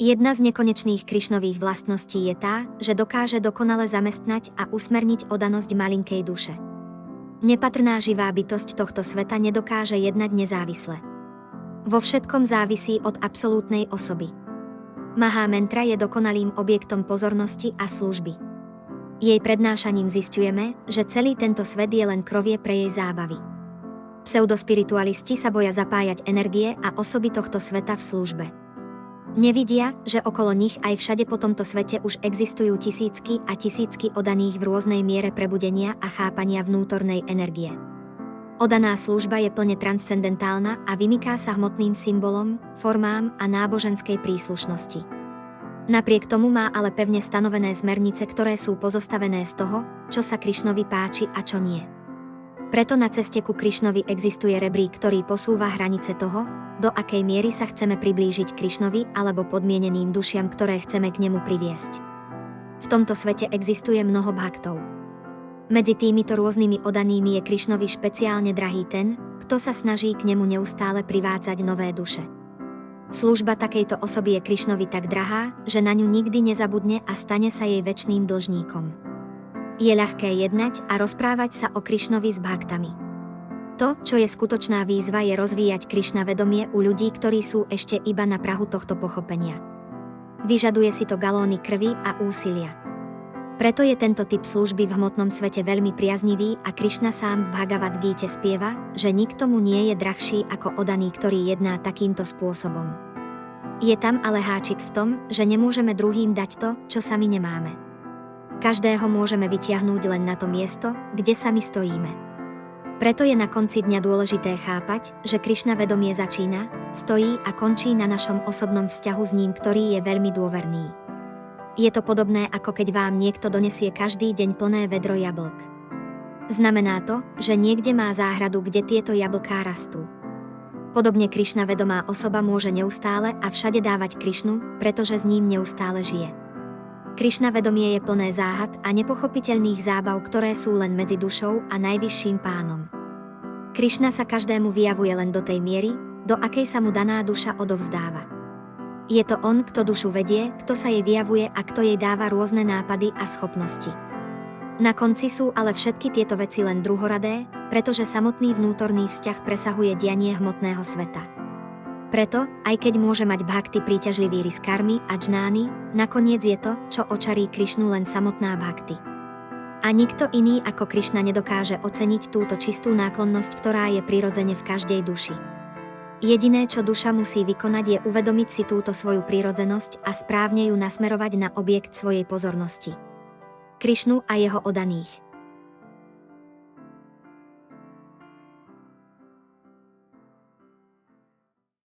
Jedna z nekonečných Krišnových vlastností je tá, že dokáže dokonale zamestnať a usmerniť oddanosť malinkej duše. Nepatrná živá bytosť tohto sveta nedokáže jednať nezávisle. Vo všetkom závisí od absolútnej osoby. Mahámantra je dokonalým objektom pozornosti a služby. Jej prednášaním zisťujeme, že celý tento svet je len krovie pre jej zábavy. Pseudospiritualisti sa boja zapájať energie a osoby tohto sveta v službe. Nevidia, že okolo nich aj všade po tomto svete už existujú tisícky a tisícky oddaných v rôznej miere prebudenia a chápania vnútornej energie. Oddaná služba je plne transcendentálna a vymyká sa hmotným symbolom, formám a náboženskej príslušnosti. Napriek tomu má ale pevne stanovené smernice, ktoré sú pozostavené z toho, čo sa Krišnovi páči a čo nie. Preto na ceste ku Krišnovi existuje rebrík, ktorý posúva hranice toho, do akej miery sa chceme priblížiť Krišnovi alebo podmieneným dušiam, ktoré chceme k nemu priviesť. V tomto svete existuje mnoho bhaktov. Medzi týmito rôznymi oddanými je Krišnovi špeciálne drahý ten, kto sa snaží k nemu neustále privádzať nové duše. Služba takejto osoby je Krišnovi tak drahá, že na ňu nikdy nezabudne a stane sa jej večným dlžníkom. Je ľahké jednať a rozprávať sa o Krišnovi s bhaktami. To, čo je skutočná výzva, je rozvíjať Krišna vedomie u ľudí, ktorí sú ešte iba na prahu tohto pochopenia. Vyžaduje si to galóny krvi a úsilia. Preto je tento typ služby v hmotnom svete veľmi priaznivý a Krišna sám v Bhagavad Gíte spieva, že nikto mu nie je drahší ako oddaný, ktorý jedná takýmto spôsobom. Je tam ale háčik v tom, že nemôžeme druhým dať to, čo sami nemáme. Každého môžeme vytiahnuť len na to miesto, kde sami stojíme. Preto je na konci dňa dôležité chápať, že Krišna vedomie začína, stojí a končí na našom osobnom vzťahu s ním, ktorý je veľmi dôverný. Je to podobné, ako keď vám niekto donesie každý deň plné vedro jablk. Znamená to, že niekde má záhradu, kde tieto jablká rastú. Podobne Krišna vedomá osoba môže neustále a všade dávať Krišnu, pretože s ním neustále žije. Krišna vedomie je plné záhad a nepochopiteľných zábav, ktoré sú len medzi dušou a najvyšším pánom. Krišna sa každému vyjavuje len do tej miery, do akej sa mu daná duša odovzdáva. Je to on, kto dušu vedie, kto sa jej vyjavuje a kto jej dáva rôzne nápady a schopnosti. Na konci sú ale všetky tieto veci len druhoradé, pretože samotný vnútorný vzťah presahuje dianie hmotného sveta. Preto, aj keď môže mať bhakti príťažlivý rys karmy a džnány, nakoniec je to, čo očarí Krišnu, len samotná bhakti. A nikto iný ako Krišna nedokáže oceniť túto čistú náklonnosť, ktorá je prirodzene v každej duši. Jediné, čo duša musí vykonať, je uvedomiť si túto svoju prirodzenosť a správne ju nasmerovať na objekt svojej pozornosti. Krišnu a jeho oddaných.